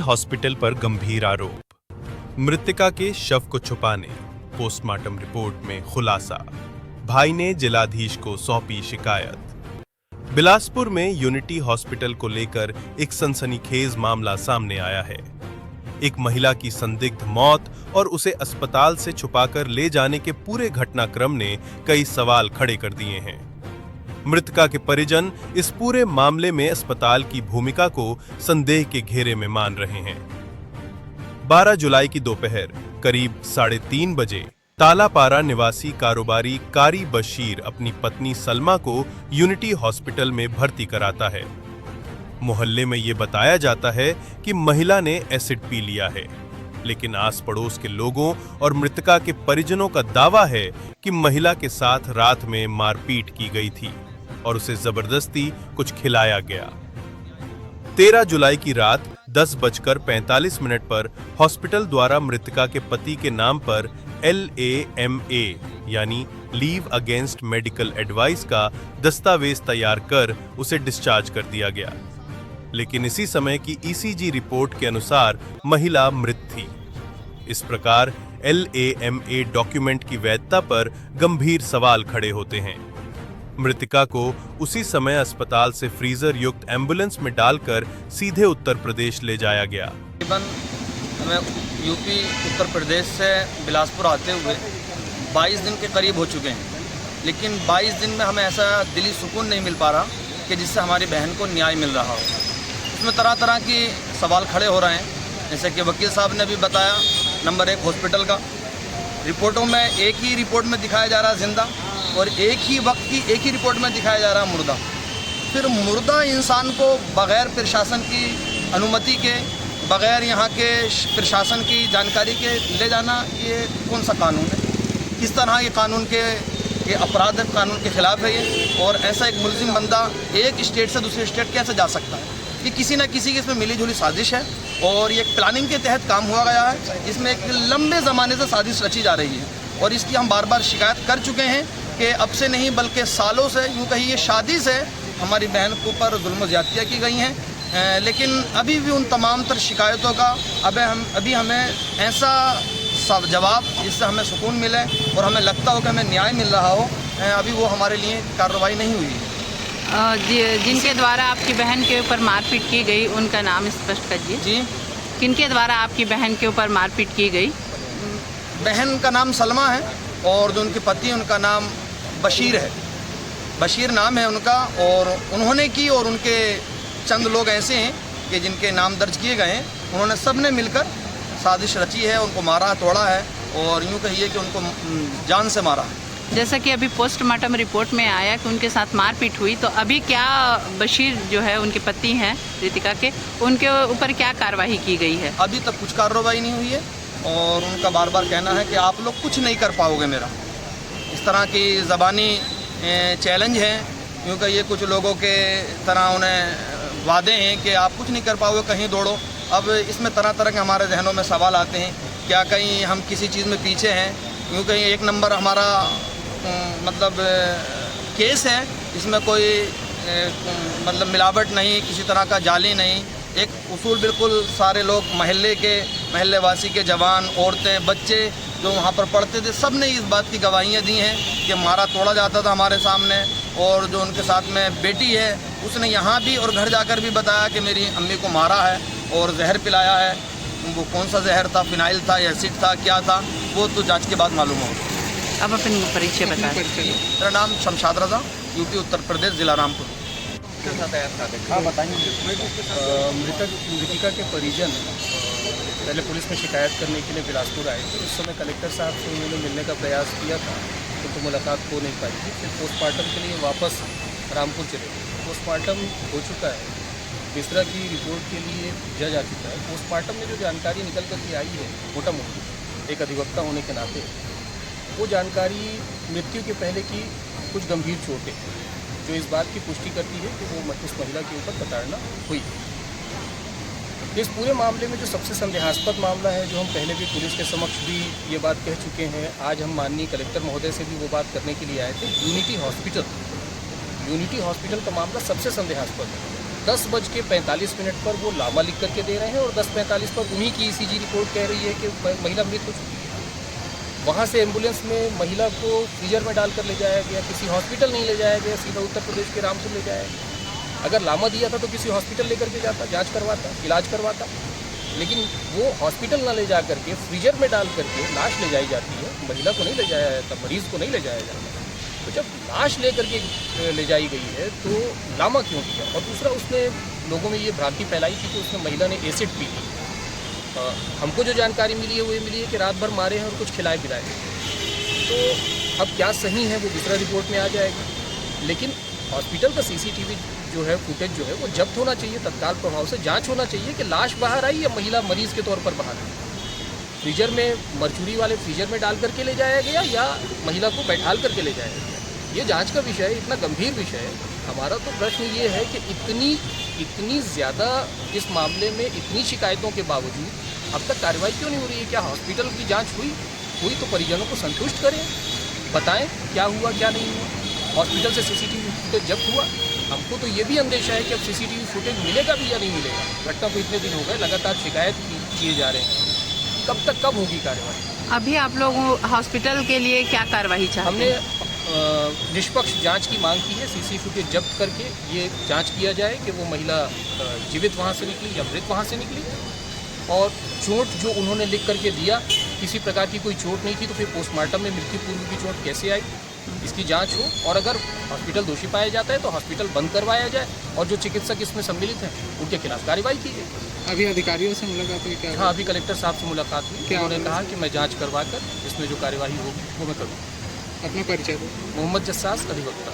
Hospital पर गंभीर आरोप। मृतका के शव को छुपाने पोस्टमार्टम रिपोर्ट में खुलासा। भाई ने जिलाधीश को सौंपी शिकायत। बिलासपुर में यूनिटी हॉस्पिटल को लेकर एक सनसनीखेज मामला सामने आया है। एक महिला की संदिग्ध मौत और उसे अस्पताल से छुपाकर ले जाने के पूरे घटनाक्रम ने कई सवाल खड़े कर दिए हैं। मृतका के परिजन इस पूरे मामले में अस्पताल की भूमिका को संदेह के घेरे में मान रहे हैं। 12 जुलाई की दोपहर करीब 3:30 बजे तालापारा निवासी कारोबारी कारी बशीर अपनी पत्नी सलमा को यूनिटी हॉस्पिटल में भर्ती कराता है। मोहल्ले में ये बताया जाता है कि महिला ने एसिड पी लिया है, लेकिन आस पड़ोस के लोगों और मृतका के परिजनों का दावा है कि महिला के साथ रात में मारपीट की गई थी और उसे जबरदस्ती कुछ खिलाया गया। 13 जुलाई की रात 10:45 पर हॉस्पिटल द्वारा मृतका के पति के नाम पर LAMA यानी लीव अगेंस्ट मेडिकल एडवाइस का दस्तावेज तैयार कर उसे डिस्चार्ज कर दिया गया, लेकिन इसी समय की ECG रिपोर्ट के अनुसार महिला मृत थी। इस प्रकार LAMA डॉक्यूमेंट की वैधता पर गंभीर सवाल खड़े होते हैं। मृतका को उसी समय अस्पताल से फ्रीजर युक्त एम्बुलेंस में डालकर सीधे उत्तर प्रदेश ले जाया गया। तकरीबन हमें यूपी उत्तर प्रदेश से बिलासपुर आते हुए 22 दिन के करीब हो चुके हैं, लेकिन 22 दिन में हमें ऐसा दिली सुकून नहीं मिल पा रहा कि जिससे हमारी बहन को न्याय मिल रहा हो। इसमें तरह तरह की सवाल खड़े हो रहे हैं, जैसे कि वकील साहब ने भी बताया। नंबर 1 हॉस्पिटल का रिपोर्टों में एक ही रिपोर्ट में दिखाया जा रहा है जिंदा, और एक ही वक्त की एक ही रिपोर्ट में दिखाया जा रहा है मुर्दा। फिर मुर्दा इंसान को बग़ैर प्रशासन की अनुमति के, बग़ैर यहाँ के प्रशासन की जानकारी के ले जाना, ये कौन सा कानून है? किस तरह ये कानून के अपराध कानून के खिलाफ है ये? और ऐसा एक मुलजिम बंदा एक स्टेट से दूसरे स्टेट कैसे जा सकता है? ये किसी न किसी की इसमें मिली जुली साजिश है, और ये एक प्लानिंग के तहत काम हुआ गया है। इसमें एक लंबे ज़माने से साजिश रची जा रही है, और इसकी हम बार बार शिकायत कर चुके हैं कि अब से नहीं बल्कि सालों से, यूँ कहिए शादी से हमारी बहन के ऊपर जुल्म ज़्यादतियाँ की गई हैं। लेकिन अभी भी उन तमाम तर शिकायतों का अभी हमें ऐसा जवाब जिससे हमें सुकून मिले और हमें लगता हो कि हमें न्याय मिल रहा हो, अभी वो हमारे लिए कार्रवाई नहीं हुई है। जिनके द्वारा आपकी बहन के ऊपर मारपीट की गई उनका नाम स्पष्ट करिए। जी, किनके द्वारा आपकी बहन के ऊपर मारपीट की गई? बहन का नाम सलमा है और जो उनके पति उनका नाम बशीर है। बशीर नाम है उनका, और उन्होंने की, और उनके चंद लोग ऐसे हैं कि जिनके नाम दर्ज किए गए हैं, उन्होंने सब ने मिलकर साजिश रची है, उनको मारा तोड़ा है, और यूँ कहिए कि उनको जान से मारा है। जैसा कि अभी पोस्टमार्टम रिपोर्ट में आया कि उनके साथ मारपीट हुई, तो अभी क्या बशीर जो है उनके पति हैं रितिका के, उनके ऊपर क्या कार्रवाई की गई है? अभी तक कुछ कार्रवाई नहीं हुई है, और उनका बार बार कहना है कि आप लोग कुछ नहीं कर पाओगे मेरा। इस तरह की ज़बानी चैलेंज हैं, यूँ कहिए कुछ लोगों के तरह उन्हें वादे हैं कि आप कुछ नहीं कर पाओगे, कहीं दौड़ो। अब इसमें तरह तरह के हमारे जहनों में सवाल आते हैं, क्या कहीं हम किसी चीज़ में पीछे हैं? यूँ कहीं एक नंबर हमारा मतलब केस है, इसमें कोई मतलब मिलावट नहीं, किसी तरह का जाली नहीं, एक उसूल बिल्कुल सारे लोग महल्ले वासी के जवान, औरतें, बच्चे जो वहाँ पर पढ़ते थे, सब ने इस बात की गवाहियाँ दी हैं कि मारा तोड़ा जाता था हमारे सामने। और जो उनके साथ में बेटी है, उसने यहाँ भी और घर जाकर भी बताया कि मेरी अम्मी को मारा है और जहर पिलाया है। वो कौन सा जहर था, फिनाइल था, एसिड था, क्या था, वो तो जांच के बाद मालूम होगा। अब अपनी परिचय बता दीजिए। मेरा नाम शमशाद रज़ा, यूपी उत्तर प्रदेश, जिला रामपुर। हाँ बताएंगे। मृतिका के परिजन पहले पुलिस में शिकायत करने के लिए बिलासपुर आए थे। उस समय कलेक्टर साहब से उन्होंने मिलने का प्रयास किया था, तो मुलाकात हो नहीं पाई थी। फिर पोस्टमार्टम के लिए वापस रामपुर चले गए। पोस्टमार्टम हो चुका है, बिस्तरा की रिपोर्ट के लिए जज आ चुका है। पोस्टमार्टम में जो जानकारी निकल कर के आई है, मोटा मोटी एक अधिवक्ता होने के नाते, वो जानकारी मृत्यु के पहले की कुछ गंभीर चोटें जो इस बात की पुष्टि करती है कि वो उस महिला के ऊपर प्रताड़ना हुई। इस पूरे मामले में जो सबसे संदेहास्पद मामला है, जो हम पहले भी पुलिस के समक्ष भी ये बात कह चुके हैं, आज हम माननीय कलेक्टर महोदय से भी वो बात करने के लिए आए थे। यूनिटी हॉस्पिटल का मामला सबसे संदेहास्पद है। 10:45 पर वो लामा लिख करके दे रहे हैं और 10:45 पर उन्हीं की ईसीजी रिपोर्ट कह रही है कि महिला मृत हो चुकी है। वहाँ से एम्बुलेंस में महिला को फ्रीजर में डालकर ले जाया गया, किसी हॉस्पिटल नहीं ले जाया गया, सीधा उत्तर प्रदेश के रामपुर ले जाया गया। अगर लामा दिया था तो किसी हॉस्पिटल लेकर के जाता, जाँच करवाता, इलाज करवाता, लेकिन वो हॉस्पिटल ना ले जा करके फ्रीजर में डाल करके लाश ले जाई जाती है। महिला को नहीं ले जाया जाता, मरीज़ को नहीं ले जाया जाता। तो जब लाश ले करके ले जाई गई है तो लामा क्यों किया? और दूसरा, उसने लोगों में ये भ्रांति फैलाई थी कि उसने महिला ने एसिड पी ली। हमको जो जानकारी मिली है वो ये मिली है कि रात भर मारे हैं और कुछ खिलाए पिलाए। तो अब क्या सही है वो दूसरा रिपोर्ट में आ जाएगा, लेकिन हॉस्पिटल का सीसीटीवी जो है फुटेज जो है वो जब्त होना चाहिए, तत्काल प्रभाव से जांच होना चाहिए कि लाश बाहर आई या महिला मरीज़ के तौर पर बाहर आई। फ्रीजर में, मरचुरी वाले फ्रीजर में डाल करके ले जाया गया या महिला को बैठाल करके ले जाया गया, ये जांच का विषय है, इतना गंभीर विषय है। हमारा तो प्रश्न ये है कि इतनी ज़्यादा इस मामले में इतनी शिकायतों के बावजूद अब तक कार्रवाई क्यों नहीं हो रही है? क्या हॉस्पिटल की जांच हुई तो परिजनों को संतुष्ट करें, बताएं क्या हुआ क्या नहीं हुआ। हॉस्पिटल से सीसीटीवी फुटेज जब्त हुआ, हमको तो ये भी अंदेशा है कि अब सीसीटीवी फुटेज मिलेगा भी या नहीं मिलेगा। घटना को इतने दिन हो गए, लगातार शिकायत किए जा रहे हैं, कब होगी कार्रवाई? अभी आप लोग हॉस्पिटल के लिए क्या कार्रवाई चाहते हैं? हमने निष्पक्ष जांच की मांग की है। सीसी फुटेज जब्त करके ये जांच किया जाए कि वो महिला जीवित वहाँ से निकली या मृत वहाँ से निकली, और चोट जो उन्होंने लिख करके दिया, किसी प्रकार की कोई चोट नहीं थी, तो फिर पोस्टमार्टम में मृत्यु पूर्व की चोट कैसे आई, इसकी जांच हो। और अगर हॉस्पिटल दोषी पाया जाता है तो हॉस्पिटल बंद करवाया जाए और जो चिकित्सक इसमें सम्मिलित हैं उनके खिलाफ कार्रवाई की जाए। अभी अधिकारियों से मुलाकात हुई क्या? हाँ, अभी कलेक्टर साहब से मुलाकात हुई। उन्होंने कहा कि मैं जाँच करवा कर इसमें जो कार्यवाही होगी वो मैं करूँ। अपना परिचय दो। मोहम्मद जस्सास, अधिवक्ता।